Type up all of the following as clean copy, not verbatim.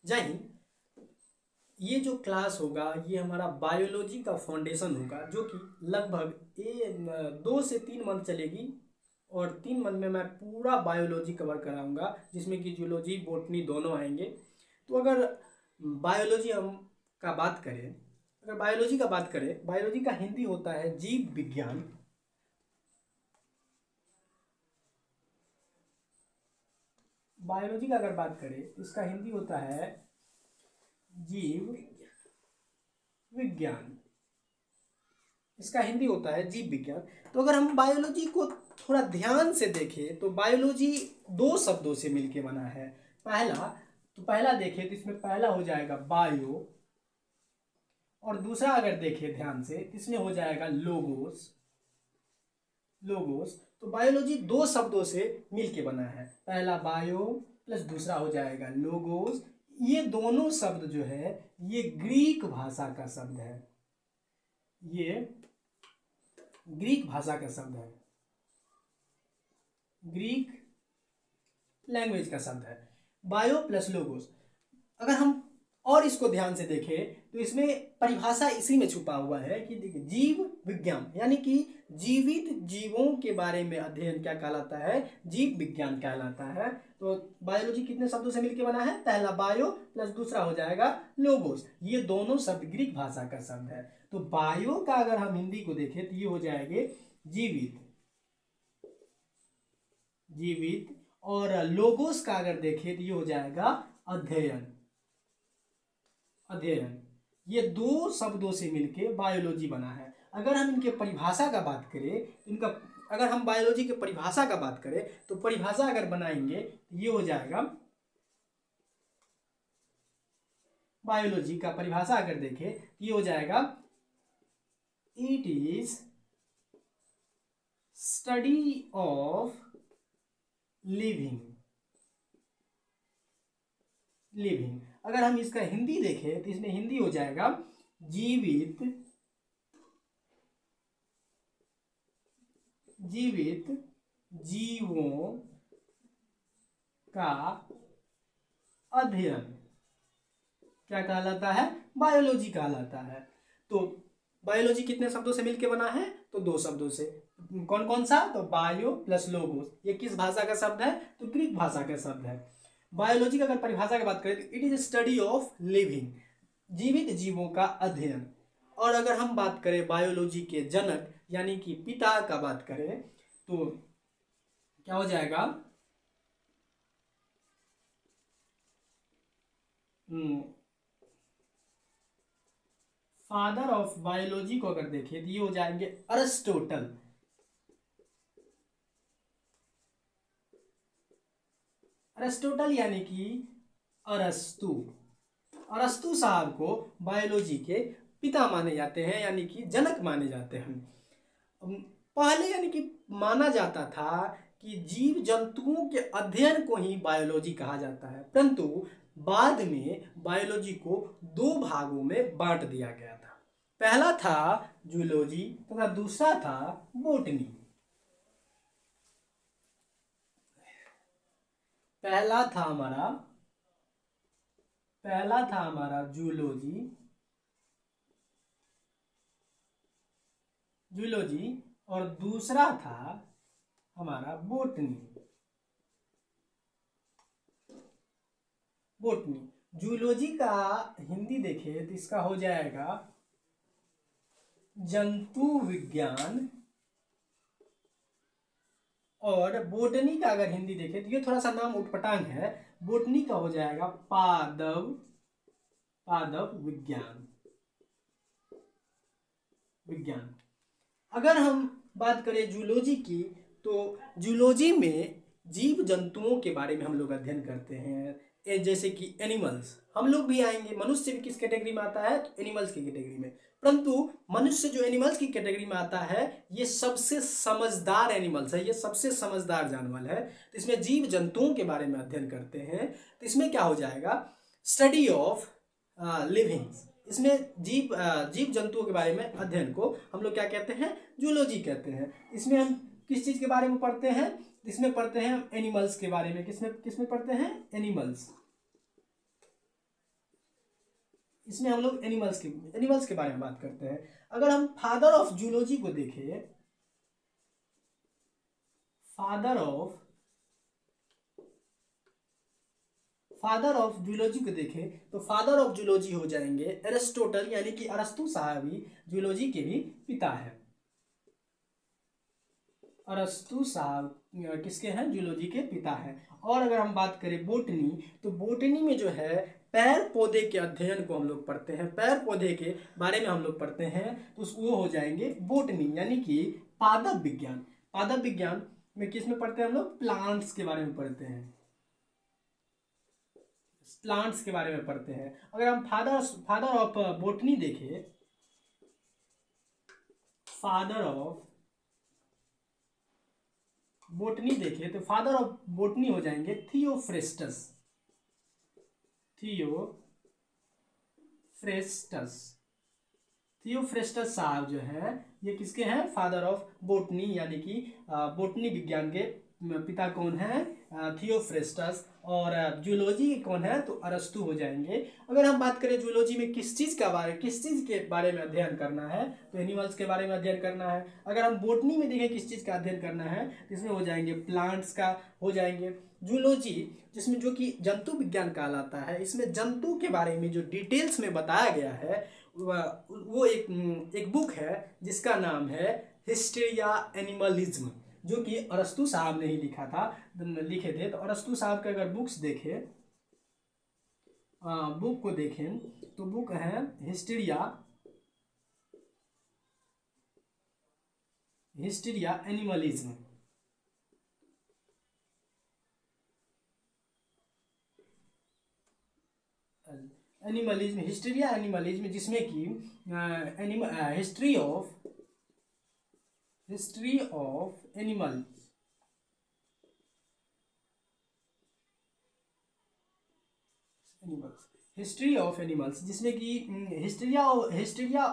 जय हिंद। ये जो क्लास होगा ये हमारा बायोलॉजी का फाउंडेशन होगा, जो कि लगभग 2 से 3 मंथ चलेगी। और 3 मंथ में मैं पूरा बायोलॉजी कवर कराऊंगा, जिसमें कि जूलॉजी बॉटनी दोनों आएंगे। तो अगर बायोलॉजी हम का बात करें अगर बायोलॉजी का बात करें, बायोलॉजी का हिंदी होता है जीव विज्ञान। बायोलॉजी का अगर बात करें तो इसका हिंदी होता है जीव विज्ञान। इसका हिंदी होता है जीव विज्ञान। तो अगर हम बायोलॉजी को थोड़ा ध्यान से देखें तो बायोलॉजी 2 शब्दों से मिलके बना है। पहला देखें तो इसमें पहला हो जाएगा बायो, और दूसरा अगर देखें ध्यान से तो इसमें हो जाएगा लोगोस। तो बायोलॉजी 2 शब्दों से मिलके बना है। पहला बायो प्लस दूसरा हो जाएगा लोगोस। ये दोनों शब्द जो है ये ग्रीक भाषा का शब्द है। ये ग्रीक भाषा का शब्द है, ग्रीक लैंग्वेज का शब्द है, बायो प्लस लोगोस। अगर हम और इसको ध्यान से देखें तो इसमें परिभाषा इसी में छुपा हुआ है कि देखिए, जीव विज्ञान यानी कि जीवित जीवों के बारे में अध्ययन क्या कहलाता है, जीव विज्ञान कहलाता है। तो बायोलॉजी कितने शब्दों से मिलकर बना है, पहला बायो प्लस दूसरा हो जाएगा लोगोस। ये दोनों शब्द ग्रीक भाषा का शब्द है। तो बायो का अगर हम हिंदी को देखें तो ये हो जाएंगे जीवित, और लोगोस का अगर देखें तो ये हो जाएगा अध्ययन। ये 2 शब्दों से मिलके बायोलॉजी बना है। अगर हम इनके परिभाषा का बात करें, अगर हम बायोलॉजी के परिभाषा का बात करें तो परिभाषा अगर बनाएंगे तो ये हो जाएगा, बायोलॉजी का परिभाषा अगर देखें तो ये हो जाएगा, it is study of living. अगर हम इसका हिंदी देखें तो इसमें हिंदी हो जाएगा जीवित जीवों का अध्ययन क्या कहलाता है, बायोलॉजी कहलाता है। तो बायोलॉजी कितने शब्दों से मिलकर बना है, तो 2 शब्दों से। कौन कौन सा, तो बायो प्लस लोगोस। ये किस भाषा का शब्द है, तो ग्रीक भाषा का शब्द है। बायोलॉजी का अगर परिभाषा की बात करें तो it is study of living, जीवित जीवों का अध्ययन। और अगर हम बात करें बायोलॉजी के जनक यानी कि पिता का बात करें तो क्या हो जाएगा, फादर ऑफ बायोलॉजी को अगर देखें तो ये हो जाएंगे अरिस्टोटल। यानी कि अरस्तु साहब को बायोलॉजी के पिता माने जाते हैं, यानी कि जनक माने जाते हैं। पहले यानी कि माना जाता था कि जीव जंतुओं के अध्ययन को ही बायोलॉजी कहा जाता है, परंतु बाद में बायोलॉजी को 2 भागों में बांट दिया गया था। पहला था जूलॉजी तथा दूसरा था बॉटनी। पहला था हमारा जूलॉजी और दूसरा था हमारा बॉटनी। जूलॉजी का हिंदी देखें तो इसका हो जाएगा जंतु विज्ञान, और बॉटनी का अगर हिंदी देखें तो ये थोड़ा सा नाम उटपटांग है। बॉटनी का हो जाएगा पादप विज्ञान। अगर हम बात करें जूलॉजी की तो जूलॉजी में जीव जंतुओं के बारे में हम लोग अध्ययन करते हैं, जैसे कि एनिमल्स। हम लोग भी आएंगे, मनुष्य भी किस कैटेगरी में आता है, तो एनिमल्स की कैटेगरी में। परंतु मनुष्य जो एनिमल्स की कैटेगरी में आता है ये सबसे समझदार एनिमल्स है, ये सबसे समझदार जानवर है। तो इसमें जीव जंतुओं के बारे में अध्ययन करते हैं। तो इसमें क्या हो जाएगा, स्टडी ऑफ लिविंग। इसमें जीव जंतुओं के बारे में अध्ययन को हम लोग क्या कहते हैं, जूलॉजी कहते हैं। इसमें हम किस चीज के बारे में पढ़ते हैं, इसमें पढ़ते हैं एनिमल्स के बारे में। किसमें पढ़ते हैं, एनिमल्स। इसमें हम लोग एनिमल्स के बारे में बात करते हैं। अगर हम फादर ऑफ जूलॉजी को देखें, फादर ऑफ जूलॉजी को देखें तो फादर ऑफ जूलॉजी हो जाएंगे एरिस्टोटल, यानी कि अरस्तु साहब ही जूलॉजी के भी पिता है। अरस्तु साहब किसके हैं? जूलॉजी के पिता हैं। और अगर हम बात करें बोटनी, तो बोटनी में जो है पैर पौधे के अध्ययन को हम लोग पढ़ते हैं, पैर पौधे के बारे में हम लोग पढ़ते हैं, तो वो हो जाएंगे बोटनी, यानी कि पादप विज्ञान। पादप विज्ञान में किस में पढ़ते हैं हम लोग? प्लांट्स के बारे में पढ़ते हैं, प्लांट्स के बारे में पढ़ते हैं। अगर हम फादर ऑफ बोटनी देखें, फादर ऑफ बोटनी देखें तो फादर ऑफ बोटनी हो जाएंगे थियोफ्रेस्टस। थियोफ्रेस्टस साहब जो है ये किसके हैं? फादर ऑफ बोटनी, यानी कि बोटनी विज्ञान के पिता कौन है? थियोफ्रेस्टस। और जूलॉजी कौन है? तो अरस्तु हो जाएंगे। अगर हम बात करें जूलॉजी में किस चीज़ के बारे में अध्ययन करना है, तो एनिमल्स के बारे में अध्ययन करना है। अगर हम बोटनी में देखें किस चीज़ का अध्ययन करना है, तो इसमें हो जाएंगे प्लांट्स का हो जाएंगे। जूलॉजी जिसमें जो कि जंतु विज्ञान कहलाता है, इसमें जंतु के बारे में जो डिटेल्स में बताया गया है वो एक बुक है जिसका नाम है हिस्टेरिया एनिमलिज्म, जो कि अरस्तु साहब ने ही लिखे थे। तो अरस्तु साहब के अगर बुक्स देखें, बुक को देखें तो बुक है हिस्टेरिया एनिमलिज्म। हिस्टेरिया एनिमलिज्म, जिसमें कि हिस्ट्री ऑफ एनिमल्स, जिसमें कि हिस्टेरिया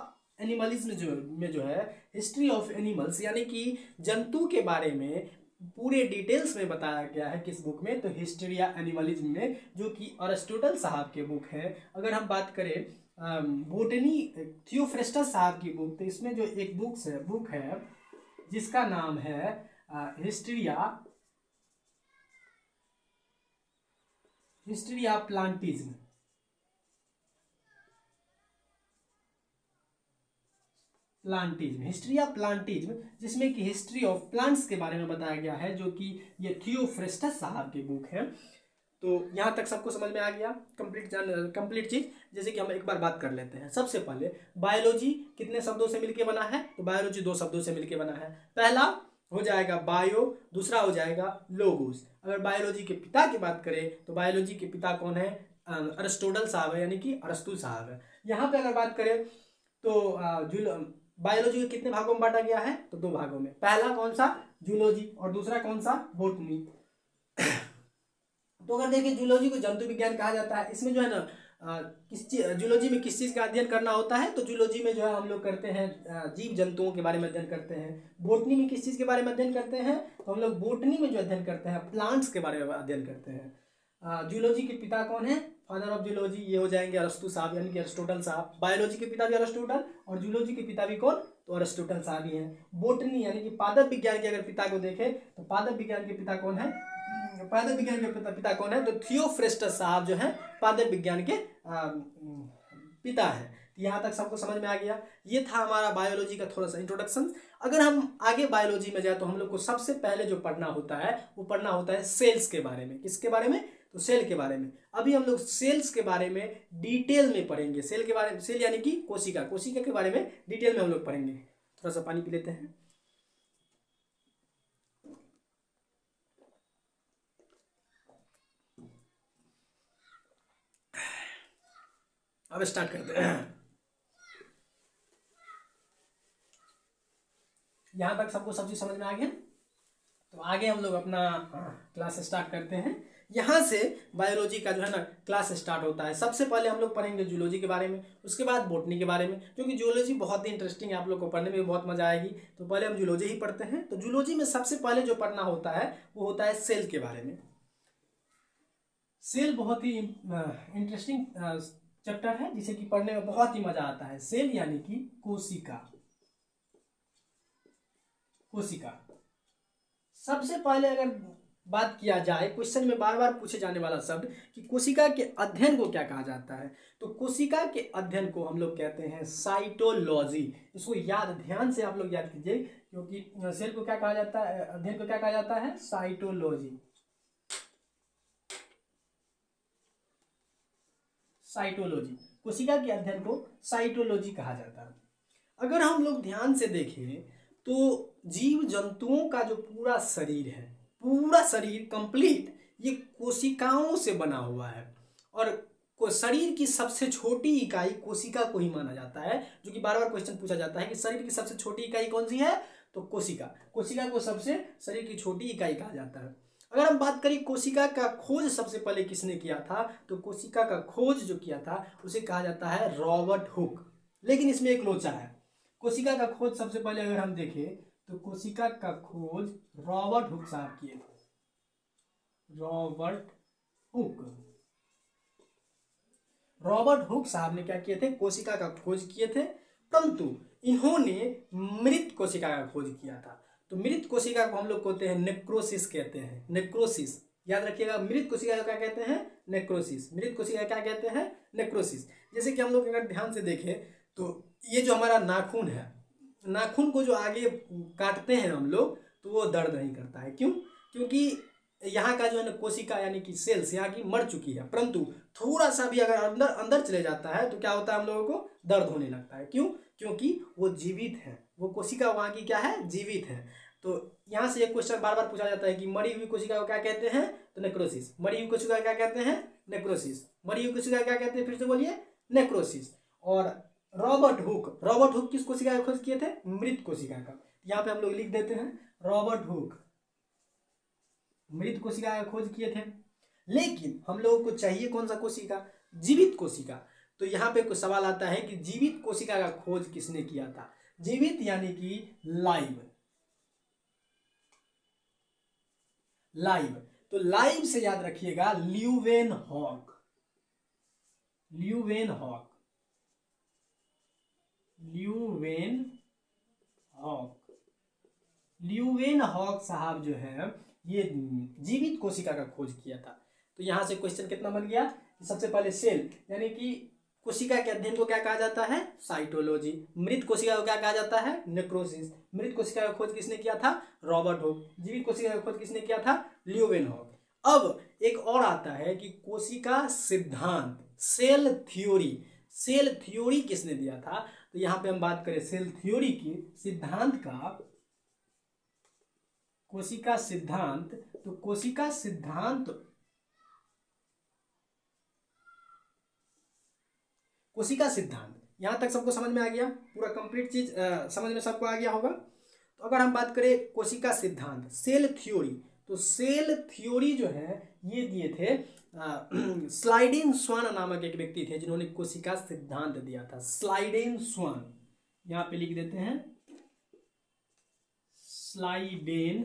एनिमलिज्म जो है हिस्ट्री ऑफ एनिमल्स, यानी कि जंतु के बारे में पूरे डिटेल्स में बताया गया है। किस बुक में? तो हिस्टेरिया एनिमलिज्म में, जो कि अरिस्टोटल साहब के बुक है। अगर हम बात करें बोटनी थियोफ्रेस्टस साहब की बुक, तो इसमें जो एक बुक है जिसका नाम है हिस्टेरिया प्लांटिज्म। हिस्ट्री ऑफ प्लांटिज्म, जिसमें कि हिस्ट्री ऑफ प्लांट्स के बारे में बताया गया है, जो कि ये थियोफ्रेस्टस साहब की बुक है। तो यहाँ तक सबको समझ में आ गया कंप्लीट चीज। जैसे कि हम एक बार बात कर लेते हैं। सबसे पहले बायोलॉजी कितने शब्दों से मिलकर बना है? तो बायोलॉजी 2 शब्दों से मिलकर बना है। पहला हो जाएगा बायो, दूसरा हो जाएगा लोगोस। अगर बायोलॉजी के पिता की बात करें तो बायोलॉजी के पिता कौन है? अरिस्टोटल साहब है, यानी कि अरस्तु साहब है। यहाँ पे अगर बात करें तो बायोलॉजी के कितने भागों में बांटा गया है? तो 2 भागों में। पहला कौन सा? जूलॉजी, और दूसरा कौन सा? बोटनी। तो अगर देखें जूलॉजी को जंतु विज्ञान कहा जाता है। इसमें जो है ना जूलॉजी में किस चीज़ का अध्ययन करना होता है? तो जूलॉजी में जो है हम लोग करते हैं जीव जंतुओं के बारे में अध्ययन करते हैं। बोटनी में किस चीज़ के बारे में अध्ययन करते हैं? तो हम लोग बोटनी में जो अध्ययन करते हैं प्लांट्स के बारे में अध्ययन करते हैं। जूलॉजी के पिता कौन है? फादर ऑफ जूलॉजी ये हो जाएंगे अरस्तु साहब, यानी कि अरिस्टोटल साहब। बायोलॉजी के पिता भी अरिस्टोटल, और जूलॉजी के पिता भी कौन? तो अरिस्टोटल साहब ही हैं। बोटनी यानी कि पादप विज्ञान के अगर पिता को देखें तो पादप विज्ञान के पिता कौन है? पादप विज्ञान के पिता कौन है? तो थियोफ्रेस्टस साहब जो है पादप विज्ञान के पिता है। यहाँ तक सबको समझ में आ गया। ये था हमारा बायोलॉजी का थोड़ा सा इंट्रोडक्शन। अगर हम आगे बायोलॉजी में जाए तो हम लोग को सबसे पहले जो पढ़ना होता है वो पढ़ना होता है सेल्स के बारे में। किसके बारे में? तो सेल के बारे में। अभी हम लोग सेल्स के बारे में डिटेल में पढ़ेंगे। सेल के बारे में, सेल यानी कि कोशिका के बारे में डिटेल में हम लोग पढ़ेंगे। थोड़ा सा पानी पी लेते हैं। अब स्टार्ट करते हैं। यहाँ तक सबको सब चीज समझ में आ गया। तो आगे हम लोग अपना क्लास स्टार्ट करते हैं। यहाँ से बायोलॉजी का जो है ना क्लास स्टार्ट होता है। सबसे पहले हम लोग पढ़ेंगे जूलॉजी के बारे में, उसके बाद बोटनी के बारे में, क्योंकि जूलॉजी बहुत ही इंटरेस्टिंग है, आप लोग को पढ़ने में बहुत मजा आएगी। तो पहले हम जूलॉजी ही पढ़ते हैं। तो जूलॉजी में सबसे पहले जो पढ़ना होता है वो होता है सेल के बारे में। सेल बहुत ही इंटरेस्टिंग चैप्टर है जिसे कि पढ़ने में बहुत ही मजा आता है, सेल यानी कि कोशिका। कोशिका सबसे पहले अगर बात किया जाए, क्वेश्चन में बार बार पूछे जाने वाला शब्द कि कोशिका के अध्ययन को क्या कहा जाता है, तो कोशिका के अध्ययन को हम लोग कहते हैं साइटोलॉजी। इसको याद, ध्यान से आप लोग याद कीजिए, क्योंकि सेल को क्या कहा जाता है, अध्ययन को क्या कहा जाता है, साइटोलॉजी। साइटोलॉजी, कोशिका के अध्ययन को साइटोलॉजी कहा जाता है। अगर हम लोग ध्यान से देखें तो जीव जंतुओं का जो पूरा शरीर है, पूरा शरीर कंप्लीट ये कोशिकाओं से बना हुआ है, और शरीर की सबसे छोटी इकाई कोशिका को ही माना जाता है, जो कि बार बार क्वेश्चन पूछा जाता है कि शरीर की सबसे छोटी इकाई कौन सी है, तो कोशिका। कोशिका को सबसे शरीर की छोटी इकाई कहा जाता है। अगर हम बात करें कोशिका का खोज सबसे पहले किसने किया था, तो कोशिका का खोज जो किया था उसे कहा जाता है रॉबर्ट हुक। लेकिन इसमें एक लोचा है, कोशिका का खोज सबसे पहले अगर हम देखें तो कोशिका का खोज रॉबर्ट हुक साहब किए थे। रॉबर्ट हुक साहब ने क्या किए थे, कोशिका का खोज किए थे, परंतु इन्होंने मृत कोशिका का खोज किया था। तो मृत कोशिका को हम लोग कहते हैं नेक्रोसिस कहते हैं, नेक्रोसिस। याद रखिएगा, मृत कोशिका को क्या कहते हैं, नेक्रोसिस। मृत कोशिका क्या कहते हैं, नेक्रोसिस। जैसे कि हम लोग अगर ध्यान से देखें तो ये जो हमारा नाखून है, नाखून को जो आगे काटते हैं हम लोग तो वो दर्द नहीं करता है। क्यों? क्योंकि यहाँ का जो है ना कोशिका यानी कि सेल्स यहाँ की मर चुकी है, परंतु थोड़ा सा भी अगर अंदर अंदर चले जाता है तो क्या होता है, हम लोगों को दर्द होने लगता है। क्यों? क्योंकि वो जीवित है, वो कोशिका वहाँ की क्या है, जीवित है। तो यहाँ से एक क्वेश्चन बार बार पूछा जाता है कि मरी हुई कोशिका को क्या कहते हैं, तो नेक्रोसिस। मरी हुई कोशिका क्या कहते हैं, नेक्रोसिस। मरी हुई कोशिका क्या कहते हैं, फिर से बोलिए, नेक्रोसिस। और रॉबर्ट हुक किस कोशिका का खोज किए थे, मृत कोशिका का। यहाँ पे हम लोग लिख देते हैं रॉबर्ट हुक मृत कोशिका का खोज किए थे। लेकिन हम लोगों को चाहिए कौन सा कोशिका, जीवित कोशिका। तो यहाँ पे कुछ सवाल आता है कि जीवित कोशिका का खोज किसने किया था। जीवित यानी कि लाइव। तो लाइव से याद रखिएगा ल्यूवेनहॉक। ल्यूवेनहॉक साहब जो है ये जीवित कोशिका का खोज किया था। तो यहां से क्वेश्चन कितना बन गया, सबसे पहले सेल यानी कि कोशिका के अध्ययन को क्या कहा जाता है, साइटोलॉजी। मृत कोशिका को क्या कहा जाता है, नेक्रोसिस। मृत कोशिका का खोज किसने किया था, रॉबर्ट हुक। जीवित कोशिका का खोज किसने किया था, ल्यूवेनहॉक। अब एक और आता है कि कोशिका सिद्धांत, सेल थ्योरी किसने दिया था। तो यहां पे हम बात करें सेल थ्योरी की, सिद्धांत का, कोशिका सिद्धांत। तो कोशिका सिद्धांत यहां तक सबको समझ में आ गया, पूरा कंप्लीट चीज समझ में सबको आ गया होगा। तो अगर हम बात करें कोशिका सिद्धांत, सेल थ्योरी, तो सेल थ्योरी जो है ये दिए थे स्लाइडेन स्वान नामक एक व्यक्ति थे जिन्होंने कोशिका सिद्धांत दिया था। स्लाइडेन स्वान, यहां पे लिख देते हैं स्लाइडेन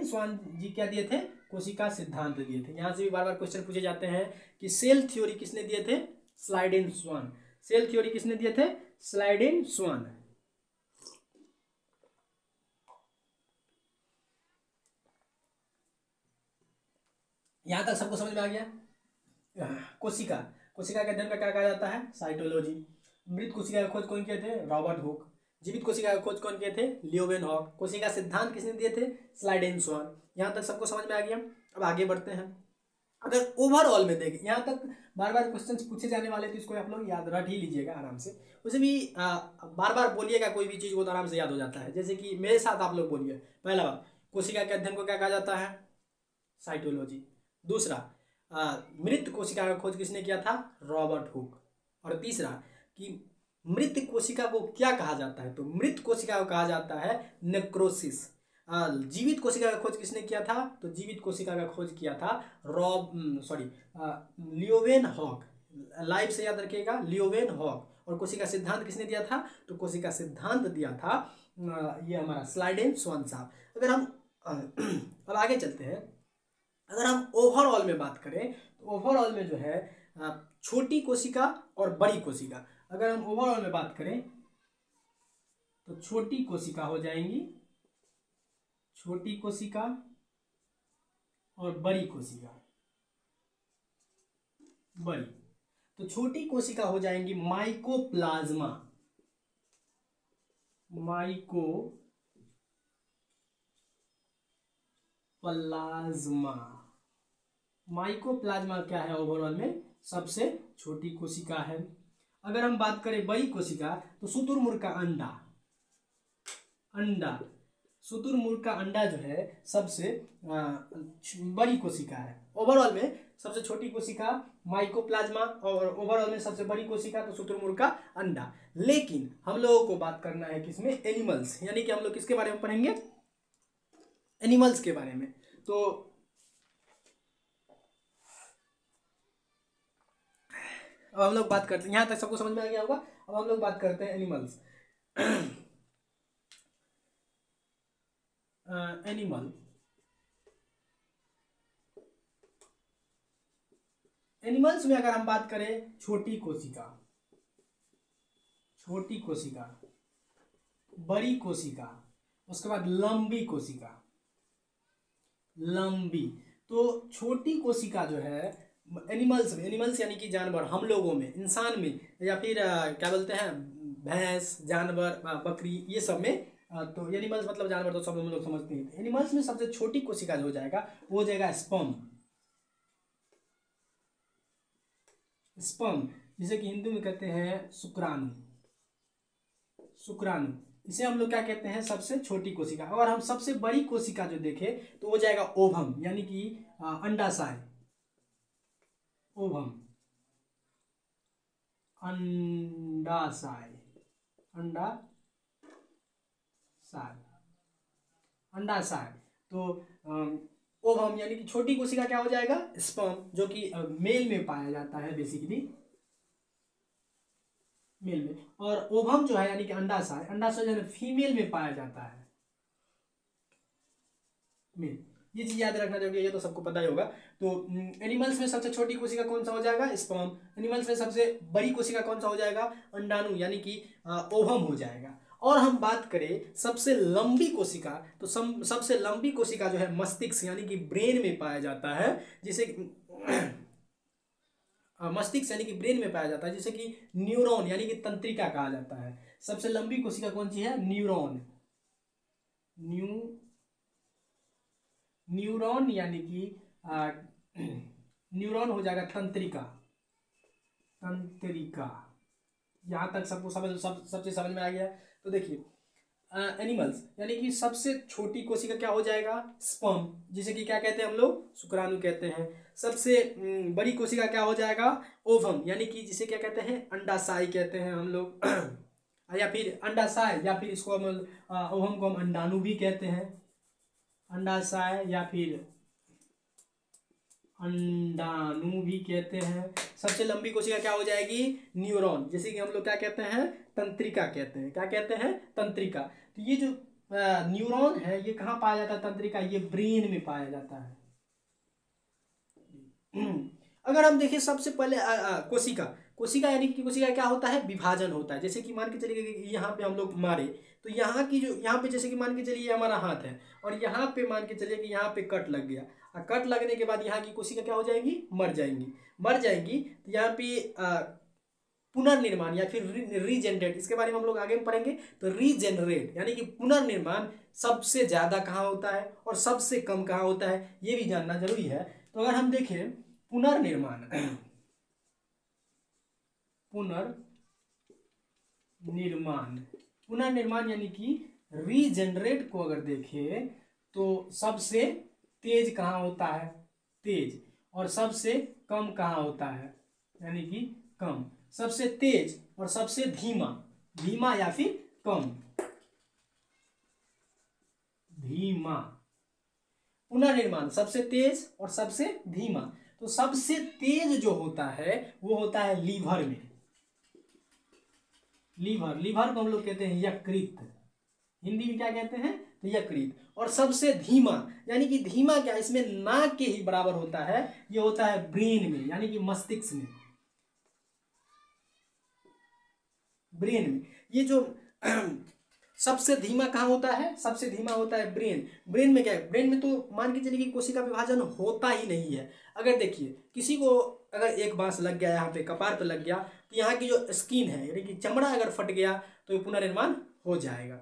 स्वान जी क्या दिए थे, कोशिका सिद्धांत दिए थे। यहां से भी बार बार क्वेश्चन पूछे जाते हैं कि सेल थ्योरी किसने दिए थे, स्लाइडेन स्वान। सेल थ्योरी किसने दिए थे, स्लाइडेन स्वान। यहां तक सबको समझ में आ गया। कोशिका के अध्ययन का क्या कहा जाता है, साइटोलॉजी। मृत कोशिका का खोज कौन किए थे, रॉबर्ट हुक। जीवित कोशिका का खोज कौन किए थे, ल्यूवेनहॉक। कोशिका सिद्धांत किसने दिए थे, स्लाइडेन स्वान। यहां तक सबको समझ में आ गया। अब आगे बढ़ते हैं। अगर ओवरऑल में देखें, यहाँ तक बार बार क्वेश्चन पूछे जाने वाले तो इसको आप लोग याद रख ही लीजिएगा आराम से। उसे भी बार बार बोलिएगा, कोई भी चीज़ को तो आराम से याद हो जाता है। जैसे कि मेरे साथ आप लोग बोलिए, पहला बात, कोशिका के अध्ययन को क्या कहा जाता है, साइटोलॉजी। दूसरा, मृत कोशिका का खोज किसने किया था, रॉबर्ट हुक। और तीसरा कि मृत कोशिका को क्या कहा जाता है, तो मृत कोशिका को कहा जाता है नेक्रोसिस। जीवित कोशिका का खोज किसने किया था, तो जीवित कोशिका का खोज किया था ल्यूवेनहॉक। लाइव से याद रखिएगा, ल्यूवेनहॉक। और कोशिका सिद्धांत किसने दिया था, तो कोशिका सिद्धांत दिया था ये हमारा स्लाइडेन स्वान साहब। अगर हम अब आगे चलते हैं अगर हम ओवरऑल में बात करें तो ओवरऑल में जो है छोटी कोशिका और बड़ी कोशिका, अगर हम ओवरऑल में बात करें तो छोटी कोशिका हो जाएंगी, छोटी कोशिका और बड़ी कोशिका, बड़ी। तो छोटी कोशिका हो जाएंगी माइकोप्लाज्मा, माइकोप्लाज्मा। माइकोप्लाज्मा क्या है ओवरऑल में, सबसे छोटी कोशिका है। अगर हम बात करें बड़ी कोशिका तो शुतुरमुर्ग का अंडा, अंडा, शुतुरमुर्ग का अंडा जो है सबसे बड़ी कोशिका है। ओवरऑल में सबसे छोटी कोशिका माइकोप्लाज्मा और ओवरऑल में सबसे बड़ी कोशिका तो शुतुरमुर्ग का अंडा। लेकिन हम लोगों को बात करना है किसमें, एनिमल्स, यानी कि हम लोग किसके बारे में पढ़ेंगे, एनिमल्स के बारे में। तो अब हम लोग बात करते हैं, यहाँ तक सबको समझ में आ गया होगा। अब हम लोग बात करते हैं एनिमल्स। एनिमल, एनिमल्स में अगर हम बात करें छोटी कोशिका, छोटी कोशिका, बड़ी कोशिका, उसके बाद लंबी कोशिका, लंबी। तो छोटी कोशिका जो है एनिमल्स में, एनिमल्स यानी कि जानवर, हम लोगों में, इंसान में, या फिर क्या बोलते हैं, भैंस, जानवर, बकरी, ये सब में। तो एनिमल्स मतलब जानवर तो सब लोग समझते हैं। एनिमल्स में सबसे छोटी कोशिका जो हो जाएगा वो हो जाएगा स्पर्म, स्पर्म, जिसे कि हिंदी में कहते हैं शुक्राणु, शुक्राणु। इसे हम लोग क्या कहते हैं, सबसे छोटी कोशिका। और हम सबसे बड़ी कोशिका जो देखें तो वो जाएगा ओवम, यानी कि अंडाशय, ओवम, अंडाशय, अंडाशय, अंडाशय। तो ओवम यानी कि छोटी कोशिका क्या हो जाएगा, स्पर्म, जो कि मेल में पाया जाता है, बेसिकली मेल में। और ओवम जो है यानी कि अंडाशय, अंडाशय जो है फीमेल में पाया जाता है, मेल। ये चीज याद रखना जरूरी है, ये तो सबको पता ही होगा। तो एनिमल्स में सबसे छोटी कोशिका कौन सा हो जाएगा, स्पर्म। एनिमल्स में सबसे बड़ी कोशिका कौन सा हो जाएगा, अंडाणु, यानी कि ओवम हो जाएगा। और हम बात करें सबसे लंबी कोशिका तो सबसे लंबी कोशिका जो है मस्तिष्क, यानी कि ब्रेन में पाया जाता है, जिसे मस्तिष्क यानी कि ब्रेन में पाया जाता है, जिसे कि न्यूरॉन यानी कि तंत्रिका कहा जाता है। सबसे लंबी कोशिका कौन सी है, न्यूरॉन, न्यूरॉन यानी कि न्यूरॉन हो जाएगा तंत्रिका, तंत्रिका। यहां तक सबको सबसे समझ में आ गया। तो देखिए एनिमल्स यानी कि सबसे छोटी कोशिका क्या हो जाएगा, स्पर्म, जिसे कि क्या कहते हैं हम लोग, शुक्राणु कहते हैं। सबसे बड़ी कोशिका क्या हो जाएगा, ओवम, यानी कि जिसे क्या कहते हैं, अंडाशय कहते हैं हम लोग या फिर अंडाशय, या फिर इसको हम ओवम को हम अंडाणु भी कहते हैं, अंडाशय या फिर अंडाणु भी कहते हैं। सबसे लंबी कोशिका क्या हो जाएगी, न्यूरॉन, जैसे कि हम लोग क्या कहते हैं, तंत्रिका कहते हैं। क्या कहते हैं, तंत्रिका। तो ये जो न्यूरॉन है ये कहाँ पाया जाता है, तंत्रिका, ये ब्रेन में पाया जाता है। अगर हम देखें सबसे पहले कोशिका, कोशिका यानी कि कोशिका क्या होता है, विभाजन होता है। जैसे कि मान के चलिए कि यहाँ पे हम लोग मारे तो यहाँ की जो, यहाँ पे जैसे कि मान के चलिए हमारा हाथ है और यहाँ पे मान के चलिए कि यहाँ पे कट लग गया, और कट लगने के बाद यहाँ की कोशिका क्या हो जाएंगी, मर जाएंगी, मर जाएंगी। तो यहाँ पे पुनर्निर्माण या फिर रीजेनरेट, इसके बारे में हम लोग आगे में पढ़ेंगे। तो रीजेनरेट यानी कि पुनर्निर्माण सबसे ज्यादा कहाँ होता है और सबसे कम कहाँ होता है, ये भी जानना जरूरी है। तो अगर हम देखें पुनर्निर्माण, पुनर्निर्माण, पुनर्निर्माण यानी कि रीजेनरेट को अगर देखें तो सबसे तेज कहाँ होता है, तेज, और सबसे कम कहाँ होता है, यानी कि कम। सबसे तेज और सबसे धीमा, धीमा या फिर कम, धीमा। पुनर्निर्माण सबसे तेज और सबसे धीमा। तो सबसे तेज जो होता है वो होता है लीवर में, लीवर, लीवर को हम लोग कहते हैं यकृत, हिंदी में क्या कहते हैं, तो यकृत। और सबसे धीमा यानी कि धीमा क्या, इसमें ना के ही बराबर होता है, ये होता है ब्रेन में यानी कि मस्तिष्क में। ब्रेन में ये जो सबसे धीमा कहाँ होता है, सबसे धीमा होता है ब्रेन। ब्रेन में क्या है, ब्रेन में तो मान के चलिए कि कोशिका विभाजन होता ही नहीं है। अगर देखिए किसी को अगर एक बांस लग गया यहाँ पे, कपार पे लग गया, तो यहाँ की जो स्किन है यानी कि चमड़ा अगर फट गया तो पुनर्निर्माण हो जाएगा।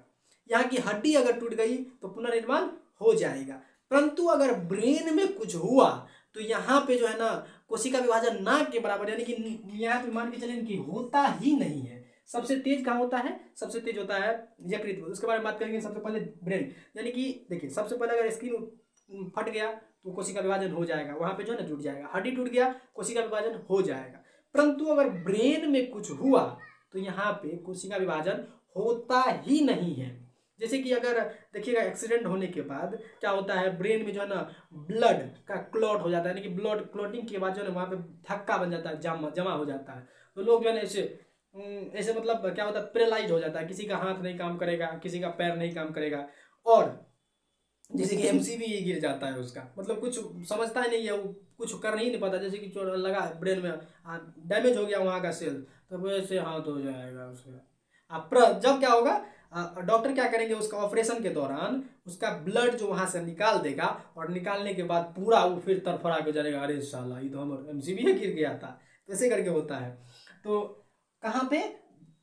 यहाँ की हड्डी अगर टूट गई तो पुनर्निर्माण हो जाएगा। परंतु अगर ब्रेन में कुछ हुआ तो यहाँ पे जो है ना कोशिका विभाजन ना के बराबर, यानी कि यहाँ पे मान के चलें कि होता ही नहीं है। सबसे तेज कहाँ होता है, सबसे तेज होता है यकृत। उसके बारे में बात करेंगे। सबसे पहले ब्रेन, यानी कि देखिए सबसे पहले अगर स्किन फट गया तो कोशिका विभाजन हो जाएगा, वहां पे जो है ना टूट जाएगा। हड्डी टूट गया, कोशिका विभाजन हो जाएगा। परंतु अगर ब्रेन में कुछ हुआ तो यहाँ पे कोशिका विभाजन होता ही नहीं है। जैसे कि अगर देखिएगा एक्सीडेंट होने के बाद क्या होता है, ब्रेन में जो है ना ब्लड का क्लॉट हो जाता है, यानी कि ब्लड क्लॉटिंग के बाद जो है ना वहाँ पे धक्का बन जाता है, जमा हो जाता है। तो लोग जो है ना ऐसे मतलब क्या होता है, पैरालाइज हो जाता है। किसी का हाथ नहीं काम करेगा, किसी का पैर नहीं काम करेगा, और जैसे कि एमसीबी गिर जाता है उसका, मतलब कुछ समझता ही नहीं है, वो कुछ कर ही नहीं पाता। जैसे कि चोट लगा ब्रेन में, डैमेज हो गया वहाँ का सेल, तो वैसे हाथ हो जाएगा उसका। जब क्या होगा, डॉक्टर क्या करेंगे, उसका ऑपरेशन के दौरान उसका ब्लड जो वहाँ से निकाल देगा, और निकालने के बाद पूरा वो फिर तरफरा के जाएगा, अरे साला ये तो हमारा एमसीबी गिर गया था, वैसे करके होता है। तो कहाँ पे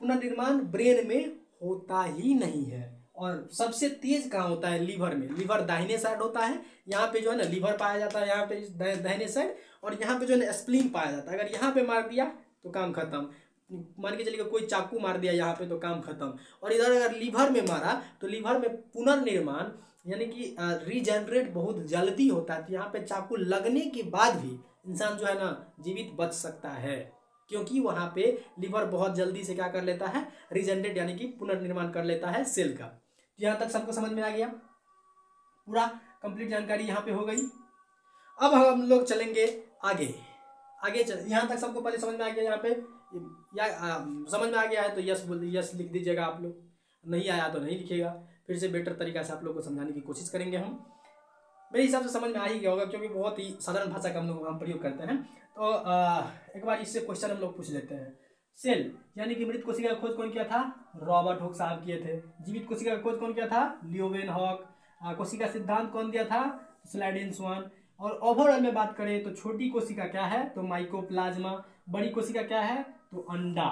पुनर्निर्माण ब्रेन में होता ही नहीं है। और सबसे तेज कहाँ होता है, लीवर में। लीवर दाहिने साइड होता है, यहाँ पे जो है ना लीवर पाया जाता है, यहाँ पे दाहिने साइड, और यहाँ पे जो है ना स्प्लीन पाया जाता है। अगर यहाँ पे मार दिया तो काम खत्म, मान के चलिए कोई चाकू मार दिया यहाँ पे तो काम खत्म। और इधर अगर लीवर में मारा तो लीवर में पुनर्निर्माण यानी कि रीजेनरेट बहुत जल्दी होता है। तो यहाँ पे चाकू लगने के बाद भी इंसान जो है ना जीवित बच सकता है, क्योंकि वहाँ पे लीवर बहुत जल्दी से क्या कर लेता है, रीजेनरेट यानी कि पुनर्निर्माण कर लेता है सेल का। यहाँ तक सबको समझ में आ गया, पूरा कंप्लीट जानकारी यहाँ पे हो गई। अब हम लोग चलेंगे आगे। यहाँ तक सबको पहले समझ में आ गया, यहाँ पे या समझ में आ गया है तो यस यस लिख दीजिएगा आप लोग, नहीं आया तो नहीं लिखिएगा। फिर से बेटर तरीका से आप लोग को समझाने की कोशिश करेंगे हम। मेरे हिसाब से समझ में आ ही गया होगा, क्योंकि बहुत ही साधारण भाषा का हम प्रयोग करते हैं। तो एक बार इससे क्वेश्चन हम लोग पूछ लेते हैं। सेल यानी कि मृत कोशिका का खोज कौन किया था, रॉबर्ट हुक साहब किए थे। जीवित कोशिका का खोज कौन किया था, लियोवेनहॉक। कोशिका सिद्धांत कौन दिया था, स्लाइडेन-स्वान। और ओवरऑल में बात करें तो छोटी कोशिका क्या है, तो माइकोप्लाज्मा। बड़ी कोशिका क्या है, तो अंडा,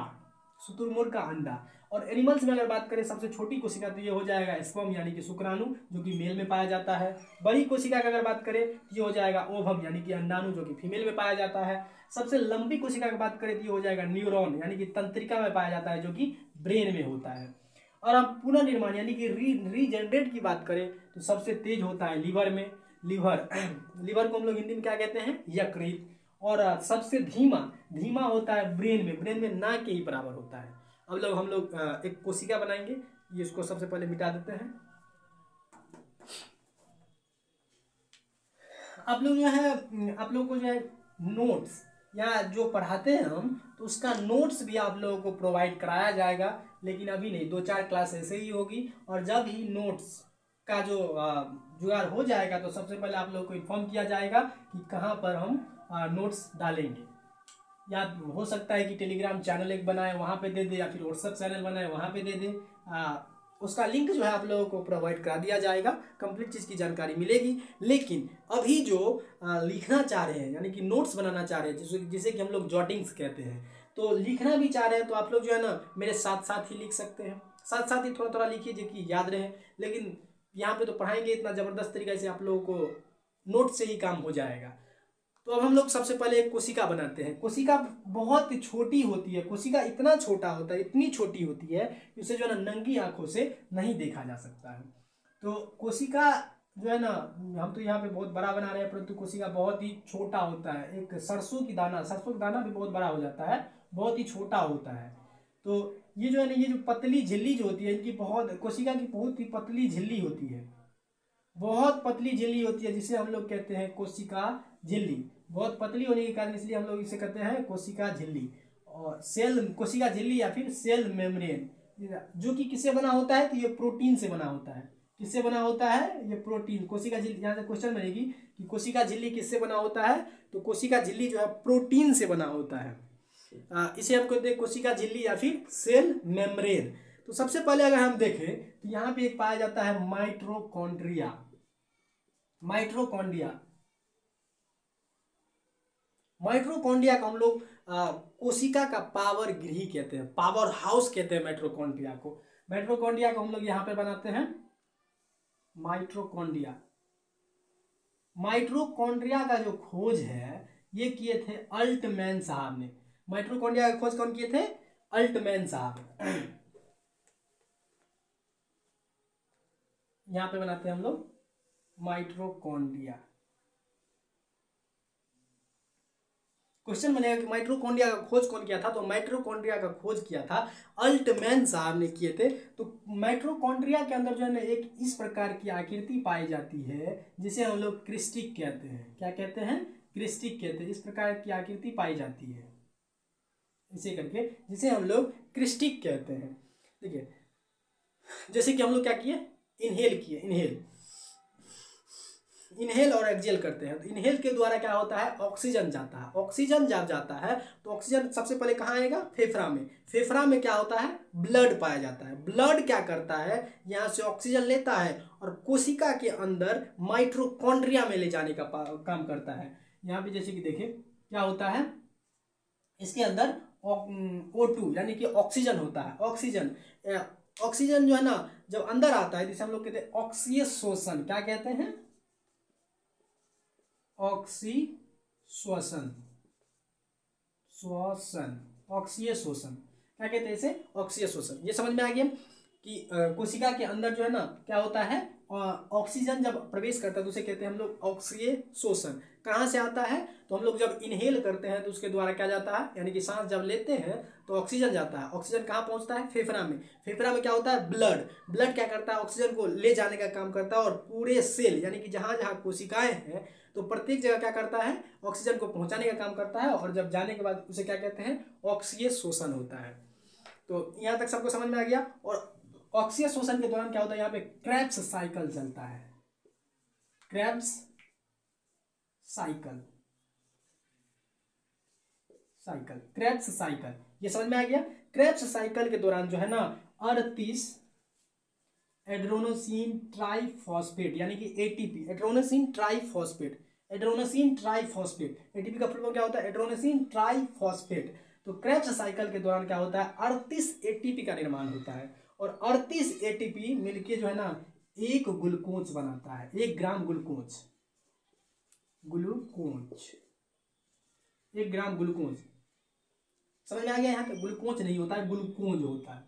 शुतुरमुर्ग का अंडा। और एनिमल्स में अगर बात करें सबसे छोटी कोशिका तो ये हो जाएगा स्पर्म यानी कि शुक्राणु, जो कि मेल में पाया जाता है। बड़ी कोशिका की अगर बात करें तो ये हो जाएगा ओवम यानी कि अंडाणु, जो कि फीमेल में पाया जाता है। सबसे लंबी कोशिका की बात करें तो ये हो जाएगा न्यूरॉन यानी कि तंत्रिका में पाया जाता है, जो कि ब्रेन में होता है। और अब पुनर्निर्माण यानी कि रीजनरेट की बात करें तो सबसे तेज होता है लीवर में। लीवर को हम लोग हिंदी में क्या कहते हैं, यकृत। और सबसे धीमा होता है ब्रेन में ना के ही बराबर होता है। अब लोग हम लोग एक कोशिका बनाएंगे, ये इसको सबसे पहले मिटा देते हैं। आप लोग जो है, आप लोग को जो है नोट्स या जो पढ़ाते हैं हम, तो उसका नोट्स भी आप लोगों को प्रोवाइड कराया जाएगा, लेकिन अभी नहीं, 2-4 क्लास ऐसे ही होगी। और जब ही नोट्स का जो जुगाड़ हो जाएगा तो सबसे पहले आप लोगों को इन्फॉर्म किया जाएगा कि कहाँ पर हम नोट्स डालेंगे। या हो सकता है कि टेलीग्राम चैनल एक बनाए वहाँ पे दे दे, या फिर व्हाट्सएप चैनल बनाए वहाँ पे दे दे। उसका लिंक जो है आप लोगों को प्रोवाइड करा दिया जाएगा, कंप्लीट चीज़ की जानकारी मिलेगी। लेकिन अभी जो लिखना चाह रहे हैं यानी कि नोट्स बनाना चाह रहे हैं, जिसे कि हम लोग जॉटिंग्स कहते हैं, तो लिखना भी चाह रहे हैं तो आप लोग जो है ना मेरे साथ साथ ही लिख सकते हैं। साथ साथ ही थोड़ा थोड़ा लिखिए जो कि याद रहे। लेकिन यहाँ पे तो पढ़ाएंगे इतना ज़बरदस्त तरीके से, आप लोगों को नोट से ही काम हो जाएगा। तो अब हम लोग सबसे पहले एक कोशिका बनाते हैं। कोशिका बहुत छोटी होती है, कोशिका इतना छोटा होता है, इतनी छोटी होती है कि उसे जो है ना नंगी आंखों से नहीं देखा जा सकता है। तो कोशिका जो है ना, हम तो यहाँ पे बहुत बड़ा बना रहे हैं, परंतु कोशिका बहुत ही छोटा होता है। एक सरसों का दाना भी बहुत बड़ा हो जाता है, बहुत ही छोटा होता है। तो ये जो है ना, ये जो पतली झिल्ली जो होती है, इनकी कोशिका की बहुत ही पतली झिल्ली होती है, बहुत पतली झिल्ली होती है, जिसे हम लोग कहते हैं कोशिका झिल्ली। बहुत पतली होने के कारण इसलिए हम लोग इसे कहते हैं कोशिका झिल्ली। और कोशिका झिल्ली या फिर सेल मेम्ब्रेन, जो कि किससे बना होता है, तो ये प्रोटीन से बना होता है। किससे बना होता है? ये प्रोटीन, कोशिका झिल्ली। यहाँ से क्वेश्चन बनेगी कि कोशिका झिल्ली किससे बना होता है? तो कोशिका झिल्ली जो है प्रोटीन से बना होता है। इसे हम कहते हैं कोशिका झिल्ली या फिर सेल मेम्ब्रेन। तो सबसे पहले अगर हम देखें तो यहाँ पे एक पाया जाता है माइटोकॉन्ड्रिया। माइटोकॉन्ड्रिया माइटोकॉन्ड्रिया को हम लोग कोशिका का पावर गृह कहते हैं, पावर हाउस कहते हैं माइटोकॉन्ड्रिया को। माइटोकॉन्ड्रिया को हम लोग यहाँ पे बनाते हैं माइटोकॉन्ड्रिया। माइटोकॉन्ड्रिया का जो खोज है ये किए थे अल्टमैन साहब ने। माइटोकॉन्ड्रिया का खोज कौन किए थे? अल्टमैन साहब। यहां पे बनाते हैं हम लोग माइटोकॉन्ड्रिया। क्वेश्चन बनेगा कि माइटोकॉन्ड्रिया का खोज कौन किया था? तो माइटोकॉन्ड्रिया का खोज किया था अल्टमैन साहब ने किए थे। तो माइटोकॉन्ड्रिया के अंदर जो है ना एक इस प्रकार की आकृति पाई जाती है जिसे हम लोग क्रिस्टिक कहते हैं। क्या कहते हैं? क्रिस्टिक कहते हैं। इस प्रकार की आकृति पाई जाती है इसे करके, जिसे हम लोग क्रिस्टिक कहते हैं। देखिए जैसे कि हम लोग क्या किए, इनहेल किए, इनहेल और एक्सहेल करते हैं। तो इनहेल के द्वारा क्या होता है? ऑक्सीजन जाता है। ऑक्सीजन जब जाता है तो ऑक्सीजन सबसे पहले कहाँ आएगा? फेफड़ा में। फेफड़ा में क्या होता है? ब्लड पाया जाता है। ब्लड क्या करता है? यहाँ से ऑक्सीजन लेता है और कोशिका के अंदर माइटोकॉन्ड्रिया में ले जाने का काम करता है। यहाँ पे जैसे कि देखिए क्या होता है, इसके अंदर O2 यानी कि ऑक्सीजन होता है। ऑक्सीजन जो है ना जब अंदर आता है जिसे हम लोग कहते हैं ऑक्सीय शोषण। क्या कहते हैं? ऑक्सीय शोषण। ऑक्सीय शोषण क्या कहते हैं इसे? ऑक्सीय शोषण। ये समझ में आ गया कि कोशिका के अंदर जो है ना क्या होता है, ऑक्सीजन जब प्रवेश करता है तो उसे कहते हैं हम लोग ऑक्सीय शोषण। कहाँ से आता है? तो हम लोग जब इनहेल करते हैं तो उसके द्वारा क्या जाता है, यानी कि सांस जब लेते हैं तो ऑक्सीजन जाता है। ऑक्सीजन कहाँ पहुंचता है? फेफड़ा में। फेफड़ा में क्या होता है? ब्लड क्या करता है? ऑक्सीजन को ले जाने का काम करता है और पूरे सेल यानी कि जहाँ जहाँ कोशिकाएं हैं तो प्रत्येक जगह क्या करता है? ऑक्सीजन को पहुंचाने का काम करता है और जब जाने के बाद उसे क्या कहते हैं? ऑक्सीय शोषण होता है। तो यहाँ तक सबको समझ में आ गया। और ऑक्सीय शोषण के दौरान क्या होता है? यहाँ पे क्रेब्स साइकिल चलता है। क्रेब्स साइकिल ये समझ में आ गया। क्रेब्स साइकिल के दौरान जो है ना 38 एड्रोनोसिन ट्राइफॉस्फेट यानी कि एटीपी, एड्रोनोसिन ट्राइफॉस्फेट। एटीपी का फुल फॉर्म क्या होता है? एड्रोनोसिन ट्राइफॉस्फेट। तो क्रेब्स साइकिल के दौरान क्या होता है? 38 एटीपी का निर्माण होता है और 38 एटीपी मिलके जो है ना एक ग्लूकोज बनाता है। 1 ग्राम ग्लूकोज 1 ग्राम ग्लूकोज। समझ में आ गया? यहाँ पे ग्लूकोज नहीं होता है, ग्लूकोज होता है।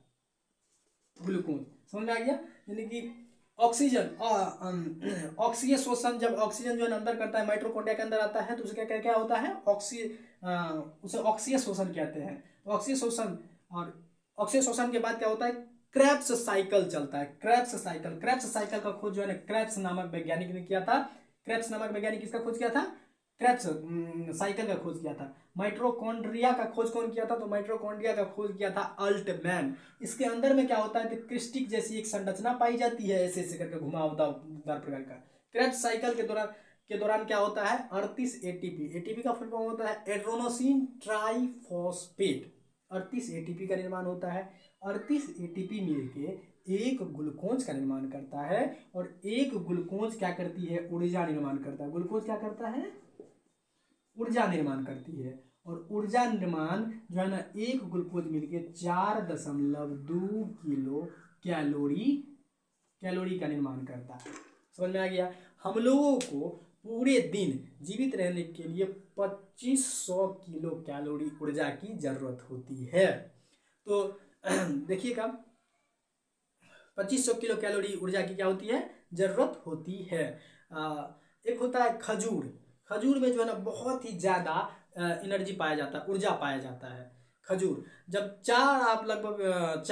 ग्लूकोज समझ में आ गया। यानी कि ऑक्सीजन ऑक्सीय शोषण, जब ऑक्सीजन जो है अंदर करता है माइटोकॉन्ड्रिया के अंदर आता है तो उसे क्या होता है? उसे ऑक्सीय शोषण कहते हैं। ऑक्सीय शोषण और ऑक्सीय शोषण के बाद क्या होता है? क्रेब्स साइकिल चलता है। क्रेब्स साइकिल का खोज जो है ना क्रेब्स नामक वैज्ञानिक ने किया था। क्रेब्स नामक वैज्ञानिक किसका खोज किया था? क्रेब्स साइकिल का खोज किया था। माइटोकॉन्ड्रिया का खोज कौन किया था? तो माइटोकॉन्ड्रिया का खोज किया था अल्टमैन। इसके अंदर में क्या होता है? तो क्रिस्टिक जैसी एक संरचना पाई जाती है, ऐसे ऐसे करके घुमावदार प्रकार का। क्रेब्स साइकिल के दौरान क्या होता है? 38 एटीपी का फुल फॉर्म होता है एड्रोनोसिन ट्राइफॉस्फेट। 38 एटीपी का निर्माण होता है। 38 एटीपी मिलके एक ग्लूकोज का निर्माण करता है और एक ग्लूकोज क्या करती है? ऊर्जा निर्माण करता है। ग्लूकोज क्या करता है? ऊर्जा निर्माण करती है और ऊर्जा निर्माण जो है ना एक ग्लूकोज मिलके 4.2 किलो कैलोरी का निर्माण करता है। समझ में आ गया? हम लोगों को पूरे दिन जीवित रहने के लिए 2500 किलो कैलोरी ऊर्जा की जरूरत होती है। तो देखिएगा 2500 किलो कैलोरी ऊर्जा की क्या होती है? जरूरत होती है। एक होता है खजूर। खजूर में जो है ना बहुत ही ज़्यादा एनर्जी पाया जाता है, ऊर्जा पाया जाता है। खजूर जब आप लगभग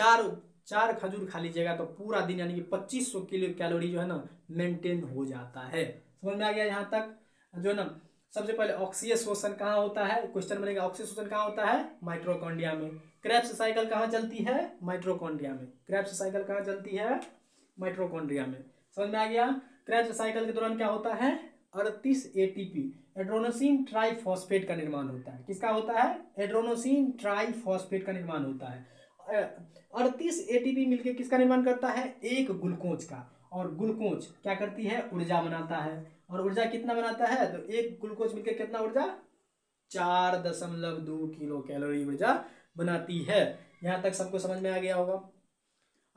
चार खजूर खा लीजिएगा तो पूरा दिन यानी कि 2500 किलो कैलोरी जो है ना मेंटेन हो जाता है। समझ में आ गया? यहाँ तक जो है ना सबसे पहले ऑक्सीय शोषण कहाँ होता है? क्वेश्चन बनेगा ऑक्सीय शोषण कहाँ होता है? माइटोकॉन्ड्रिया में। क्रेब्स साइकिल कहाँ चलती है? माइटोकॉन्ड्रिया में। क्रेब्स साइकिल कहाँ चलती है? माइटोकॉन्ड्रिया में। समझ में आ गया। क्रेब्स साइकिल के दौरान क्या होता है, 38 एटीपी एड्रोनोसिन ट्राइफॉस्फेट का निर्माण होता है। किसका होता है, एड्रोनोसिन ट्राइफॉस्फेट का निर्माण होता है। 38 एटीपी मिलकर किसका निर्माण करता है, एक ग्लूकोज का। और ग्लूकोज क्या करती है, ऊर्जा बनाता है। और ऊर्जा कितना बनाता है, तो एक ग्लूकोज मिलकर कितना ऊर्जा, 4.2 किलो कैलोरी ऊर्जा बनाती है। यहाँ तक सबको समझ में आ गया होगा।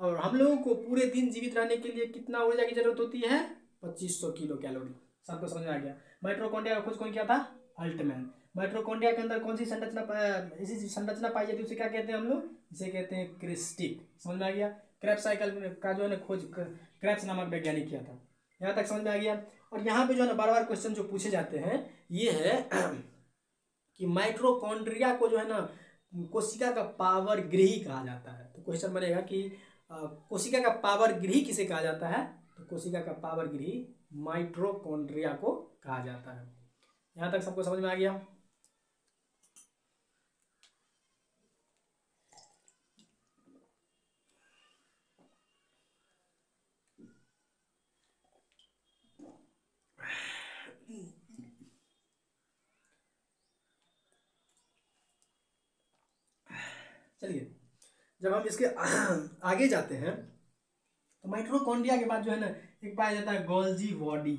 और हम लोगों को पूरे दिन जीवित रहने के लिए कितना ऊर्जा की जरूरत होती है, 2500 किलो कैलोरी। सबको समझ में आ गया। माइटोकॉन्ड्रिया का खोज कौन किया था, अल्टमैन। माइटोकॉन्ड्रिया के अंदर कौन सी संरचना ऐसी संरचना पाई जाती है, उसे क्या कहते हैं हम लोग, इसे कहते हैं क्रिस्टिक। समझ में आ गया। क्रेब्स साइकिल का जो है ना खोज क्रेब्स नामक वैज्ञानिक किया था। यहाँ तक समझ में आ गया। और यहाँ पे जो है ना बार बार क्वेश्चन जो पूछे जाते हैं ये है कि माइटोकॉन्ड्रिया को जो है ना कोशिका का पावर गृही कहा जाता है। तो क्वेश्चन बनेगा कि कोशिका का पावर गृही किसे कहा जाता है, तो कोशिका का पावर गृही माइटोकॉन्ड्रिया को कहा जाता है। यहां तक सबको समझ में आ गया। चलिए जब हम इसके आगे जाते हैं तो माइटोकॉन्ड्रिया के बाद जो है ना एक पाया जाता है गोल्जी बॉडी।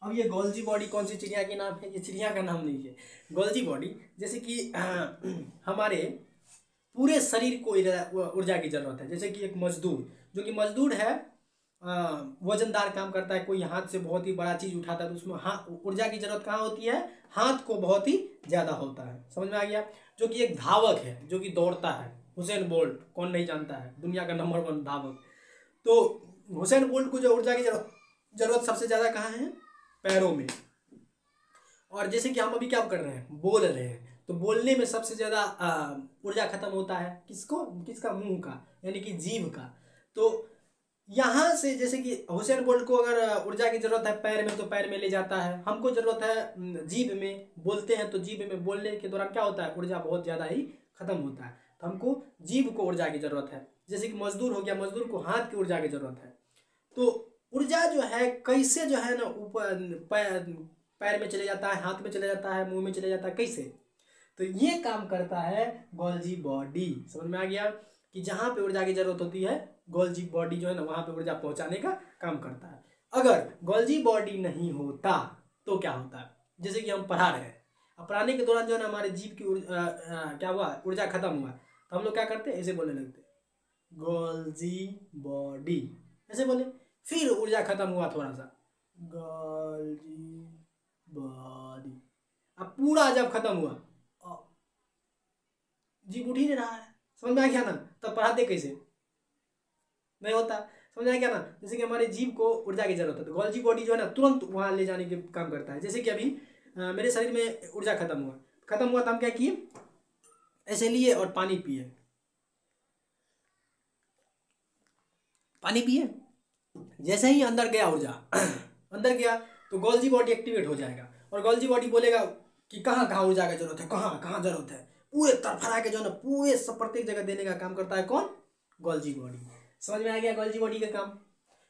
अब ये गोल्जी बॉडी कौन सी चिड़िया के नाम है, ये चिड़िया का नाम नहीं है। गोल्जी बॉडी जैसे कि हमारे पूरे शरीर को ऊर्जा की जरूरत है। जैसे कि एक मजदूर जो कि मजदूर है, वजनदार काम करता है, कोई हाथ से बहुत ही बड़ा चीज उठाता है तो उसमें ऊर्जा की जरूरत कहाँ होती है, हाथ को बहुत ही ज्यादा होता है। समझ में आ गया। जो कि एक धावक है जो कि दौड़ता है, हुसैन बोल्ट, कौन नहीं जानता है, दुनिया का नंबर 1 धावक। तो हुसैन बोल्ट को जो ऊर्जा की जरूरत सबसे ज्यादा कहाँ है, पैरों में। और जैसे कि हम अभी क्या कर रहे हैं, बोल रहे हैं, तो बोलने में सबसे ज्यादा ऊर्जा खत्म होता है किसका, मुंह का, यानी कि जीभ का। तो यहाँ से जैसे कि हुसैन बोल्ट को अगर ऊर्जा की जरूरत है पैर में तो पैर में ले जाता है, हमको जरूरत है जीभ में, बोलते हैं तो जीभ में बोलने के दौरान क्या होता है, ऊर्जा बहुत ज्यादा ही खत्म होता है। तो हमको जीभ को ऊर्जा की जरूरत है। जैसे कि मजदूर हो गया, मजदूर को हाथ की ऊर्जा की जरूरत है। तो ऊर्जा जो है कैसे जो है ना ऊपर पैर में चले जाता है, हाथ में चले जाता है, मुंह में चले जाता है, कैसे, तो ये काम करता है गोल्जी बॉडी। समझ में आ गया कि जहां पे ऊर्जा की जरूरत होती है गोल्जी बॉडी जो है ना वहां पे ऊर्जा पहुंचाने का काम करता है। अगर गोल्जी बॉडी नहीं होता तो क्या होता है, जैसे कि हम पढ़ा रहे हैं, अब पढ़ाने के दौरान जो है ना हमारे जीव की क्या हुआ, ऊर्जा खत्म हुआ, तो हम लोग क्या करते हैं, ऐसे बोलने लगते, गोल्जी बॉडी, ऐसे बोले। फिर ऊर्जा खत्म हुआ थोड़ा सा, गोल्जी बॉडी। अब पूरा जब खत्म हुआ, जीव उठ ही नहीं रहा है। समझ में आ गया ना। तब पढ़ाते कैसे, नहीं होता। समझ में आ गया ना। जैसे कि हमारे जीव को ऊर्जा की जरूरत है तो गोल्जी बॉडी जो है ना तुरंत वहां ले जाने के काम करता है। जैसे कि अभी मेरे शरीर में ऊर्जा खत्म हुआ तो हम क्या किए, ऐसे लिए और पानी पिए, जैसे ही अंदर गया ऊर्जा अंदर गया तो गोल्जी बॉडी एक्टिवेट हो जाएगा और गोल्जी बॉडी बोलेगा कि कहाँ कहाँ ऊर्जा की जरूरत है, कहाँ कहाँ जरूरत है, पूरे तरफड़ा के जो है ना पूरे सब प्रत्येक जगह देने का काम करता है कौन, गोल्जी बॉडी। समझ में आ गया गोल्जी बॉडी का काम,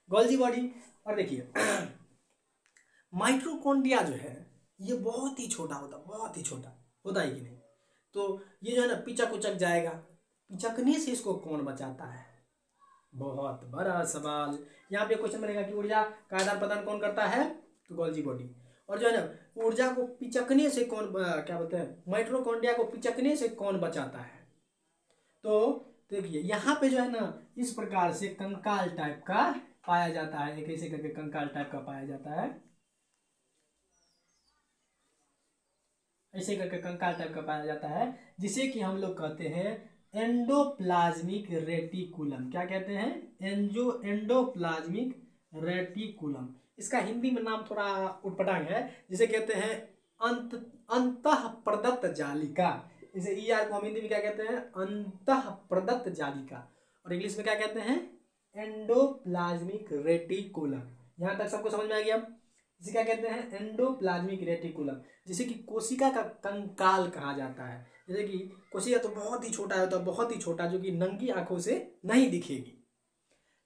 गोल्जी बॉडी। और देखिए माइटोकॉन्ड्रिया जो है ये बहुत ही छोटा होता है कि नहीं। तो ये जो है ना पिचक उचक जाएगा, पिचकने से इसको कौन बचाता है, बहुत बड़ा सवाल। यहाँ पे क्वेश्चन बनेगा कि ऊर्जा का आदान प्रदान कौन करता है, तो गोल्जी बॉडी। और जो है ना ऊर्जा को पिचकने से कौन क्या बोलते हैं, माइटोकॉन्ड्रिया को पिचकने से कौन बचाता है। तो देखिए यहाँ पे जो है ना इस प्रकार से कंकाल टाइप का पाया जाता है, एक ऐसे करके कंकाल टाइप का पाया जाता है, ऐसे करके कंकाल टाइप का पाया जाता है, जिसे कि हम लोग कहते हैं एंडोप्लाज्मिक रेटिकुलम। क्या कहते हैं, एंडोप्लाज्मिक रेटिकुलम। इसका हिंदी में नाम थोड़ा उटपटांग है, जिसे कहते हैं अंतः प्रदत्त जालिका। इसे ईआर को हम हिंदी में क्या कहते हैं, अंतः प्रदत्त जालिका, और इंग्लिश में क्या कहते हैं, एंडोप्लाज्मिक रेटिकुलम। यहां तक सबको समझ में आ गया। इसे क्या कहते हैं, एंडोप्लाज्मिक रेटिकुलम, जिसे कि कोशिका का कंकाल कहा जाता है। जैसे कि कोशिका तो बहुत ही छोटा होता है, बहुत ही छोटा, जो कि नंगी आंखों से नहीं दिखेगी,